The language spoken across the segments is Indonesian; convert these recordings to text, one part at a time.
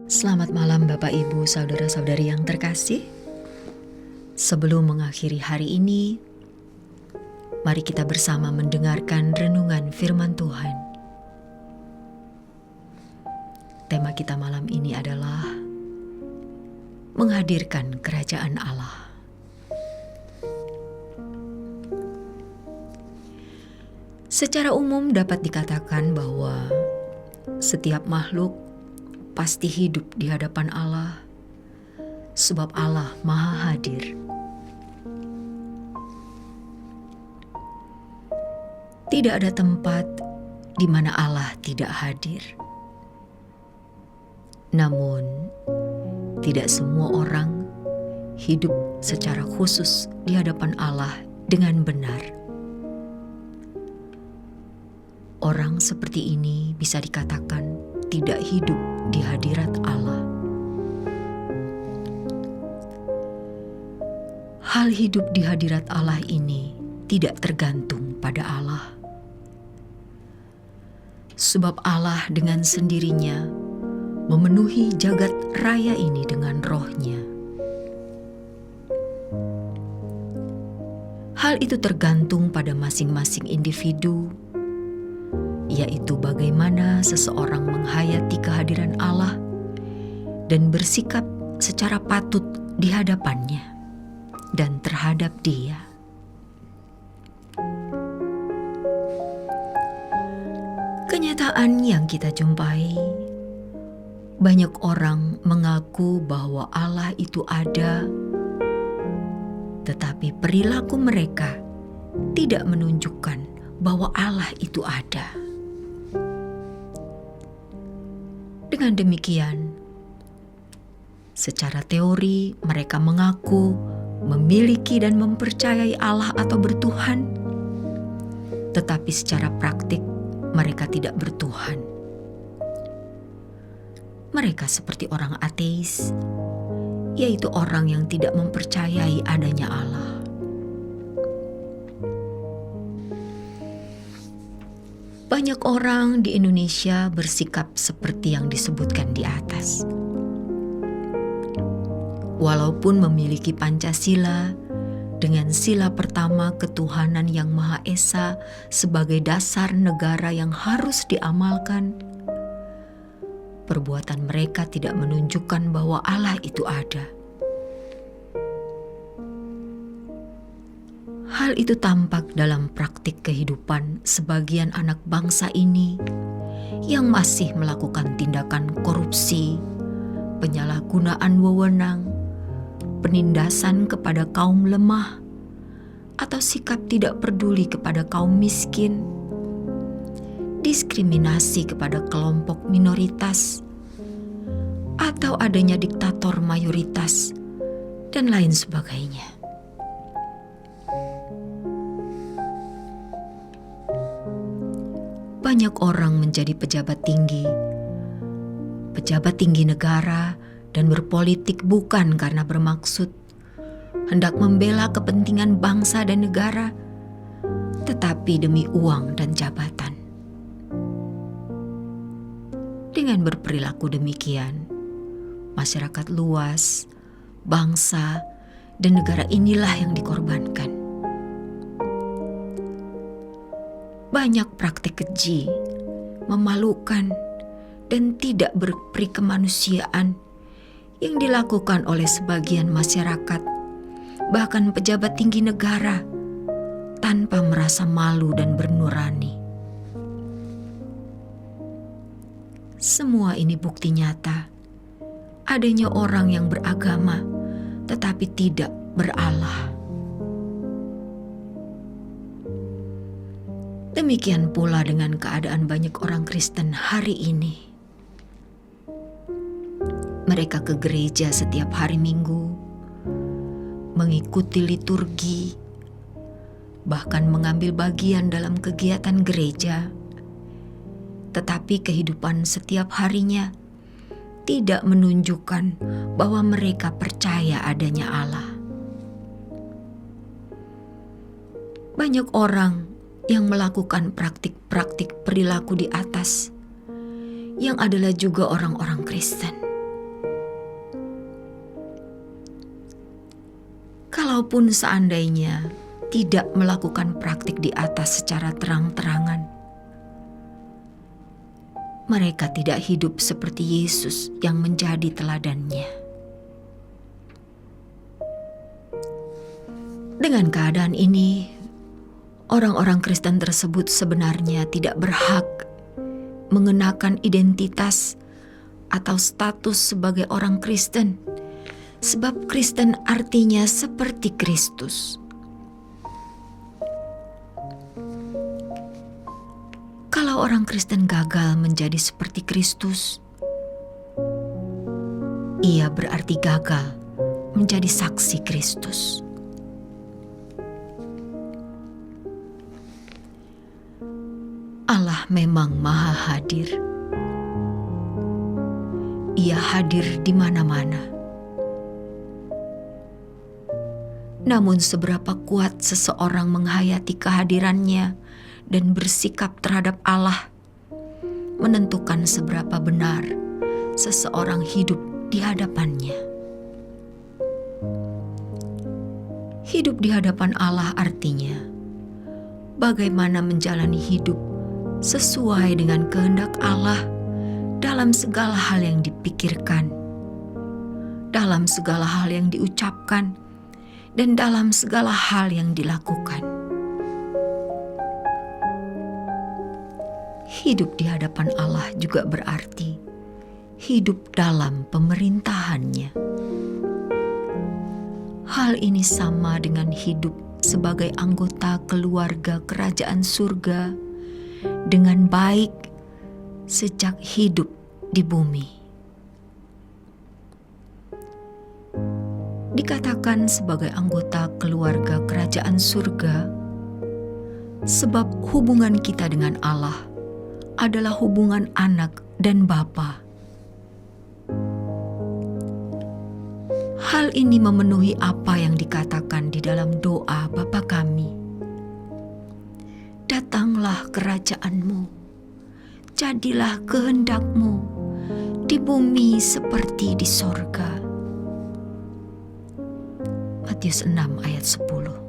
Selamat malam Bapak Ibu Saudara-saudari yang terkasih. Sebelum mengakhiri hari ini, mari kita bersama mendengarkan renungan firman Tuhan. Tema kita malam ini adalah menghadirkan kerajaan Allah. Secara umum dapat dikatakan bahwa setiap makhluk pasti hidup di hadapan Allah, sebab Allah Maha Hadir. Tidak ada tempat di mana Allah tidak hadir. Namun, tidak semua orang hidup secara khusus di hadapan Allah dengan benar. Orang seperti ini bisa dikatakan tidak hidup di hadirat Allah. Hal hidup di hadirat Allah ini tidak tergantung pada Allah. Sebab Allah dengan sendirinya memenuhi jagat raya ini dengan roh-Nya. Hal itu tergantung pada masing-masing individu, yaitu bagaimana seseorang menghayati kehadiran Allah dan bersikap secara patut di hadapannya dan terhadap Dia. Kenyataan yang kita jumpai, banyak orang mengaku bahwa Allah itu ada, tetapi perilaku mereka tidak menunjukkan bahwa Allah itu ada. Dengan demikian, secara teori mereka mengaku memiliki dan mempercayai Allah atau bertuhan, tetapi secara praktik mereka tidak bertuhan. Mereka seperti orang ateis, yaitu orang yang tidak mempercayai adanya Allah. Banyak orang di Indonesia bersikap seperti yang disebutkan di atas. Walaupun memiliki Pancasila dengan sila pertama ketuhanan yang Maha Esa sebagai dasar negara yang harus diamalkan, perbuatan mereka tidak menunjukkan bahwa Allah itu ada. Hal itu tampak dalam praktik kehidupan sebagian anak bangsa ini yang masih melakukan tindakan korupsi, penyalahgunaan wewenang, penindasan kepada kaum lemah, atau sikap tidak peduli kepada kaum miskin, diskriminasi kepada kelompok minoritas, atau adanya diktator mayoritas, dan lain sebagainya. Banyak orang menjadi pejabat tinggi negara dan berpolitik bukan karena bermaksud hendak membela kepentingan bangsa dan negara, tetapi demi uang dan jabatan. Dengan berperilaku demikian, masyarakat luas, bangsa, dan negara inilah yang dikorbankan. Banyak praktik keji, memalukan, dan tidak berperi kemanusiaan yang dilakukan oleh sebagian masyarakat, bahkan pejabat tinggi negara, tanpa merasa malu dan bernurani. Semua ini bukti nyata adanya orang yang beragama tetapi tidak berAlah. Demikian pula dengan keadaan banyak orang Kristen hari ini. Mereka ke gereja setiap hari Minggu, mengikuti liturgi, bahkan mengambil bagian dalam kegiatan gereja, tetapi kehidupan setiap harinya tidak menunjukkan bahwa mereka percaya adanya Allah. Banyak orang yang melakukan praktik-praktik perilaku di atas, yang adalah juga orang-orang Kristen. Kalaupun seandainya tidak melakukan praktik di atas secara terang-terangan, mereka tidak hidup seperti Yesus yang menjadi teladannya. Dengan keadaan ini, orang-orang Kristen tersebut sebenarnya tidak berhak mengenakan identitas atau status sebagai orang Kristen, sebab Kristen artinya seperti Kristus. Kalau orang Kristen gagal menjadi seperti Kristus, ia berarti gagal menjadi saksi Kristus. Allah memang Maha Hadir. Ia hadir di mana-mana. Namun seberapa kuat seseorang menghayati kehadirannya dan bersikap terhadap Allah menentukan seberapa benar seseorang hidup di hadapannya. Hidup di hadapan Allah artinya bagaimana menjalani hidup sesuai dengan kehendak Allah dalam segala hal yang dipikirkan, dalam segala hal yang diucapkan, dan dalam segala hal yang dilakukan. Hidup di hadapan Allah juga berarti hidup dalam pemerintahannya. Hal ini sama dengan hidup sebagai anggota keluarga kerajaan surga dengan baik sejak hidup di bumi. Dikatakan sebagai anggota keluarga kerajaan surga, sebab hubungan kita dengan Allah adalah hubungan anak dan bapa. Hal ini memenuhi apa yang dikatakan di dalam doa Bapa Kami. Datanglah kerajaan-Mu, jadilah kehendak-Mu di bumi seperti di sorga. Matius 6 ayat 10.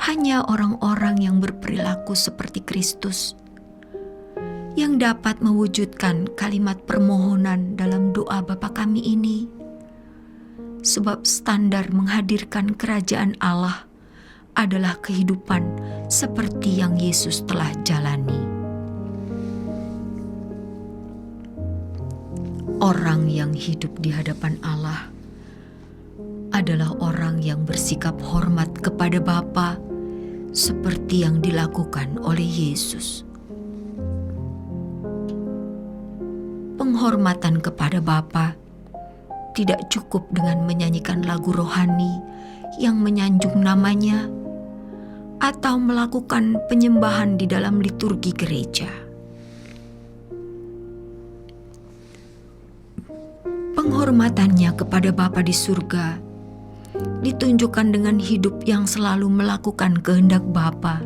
Hanya orang-orang yang berperilaku seperti Kristus yang dapat mewujudkan kalimat permohonan dalam doa Bapa Kami ini, sebab standar menghadirkan kerajaan Allah adalah kehidupan seperti yang Yesus telah jalani. Orang yang hidup di hadapan Allah adalah orang yang bersikap hormat kepada Bapa seperti yang dilakukan oleh Yesus. Penghormatan kepada Bapa tidak cukup dengan menyanyikan lagu rohani yang menyanjung namanya atau melakukan penyembahan di dalam liturgi gereja. Penghormatannya kepada Bapa di surga ditunjukkan dengan hidup yang selalu melakukan kehendak Bapa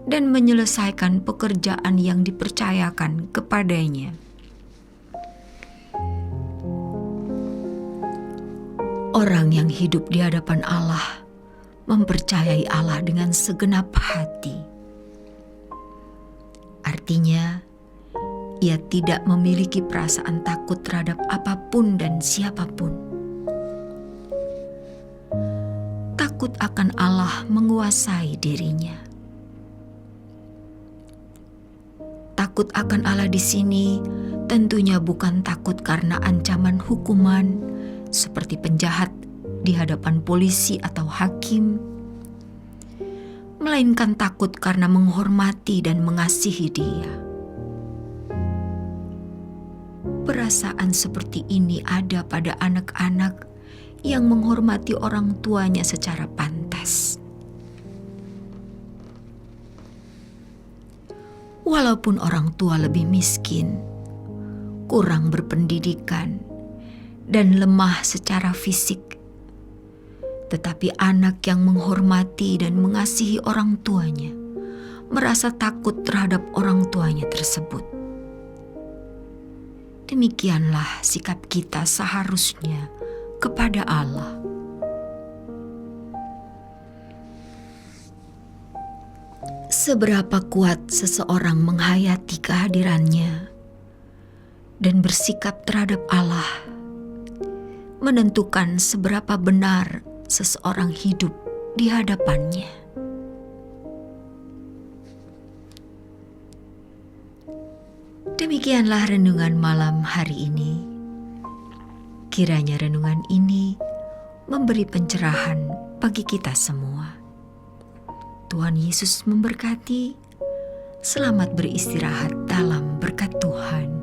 dan menyelesaikan pekerjaan yang dipercayakan kepadanya. Orang yang hidup di hadapan Allah mempercayai Allah dengan segenap hati. Artinya, ia tidak memiliki perasaan takut terhadap apapun dan siapapun. Takut akan Allah menguasai dirinya. Takut akan Allah di sini tentunya bukan takut karena ancaman hukuman seperti penjahat di hadapan polisi atau hakim, melainkan takut karena menghormati dan mengasihi Dia. Perasaan seperti ini ada pada anak-anak yang menghormati orang tuanya secara pantas. Walaupun orang tua lebih miskin, kurang berpendidikan, dan lemah secara fisik, Tetapi anak yang menghormati dan mengasihi orang tuanya merasa takut terhadap orang tuanya tersebut. Demikianlah sikap kita seharusnya kepada Allah. Seberapa kuat seseorang menghayati kehadirannya dan bersikap terhadap Allah menentukan seberapa benar seseorang hidup di hadapannya. Demikianlah renungan malam hari ini. Kiranya renungan ini memberi pencerahan bagi kita semua. Tuhan Yesus memberkati. Selamat beristirahat dalam berkat Tuhan.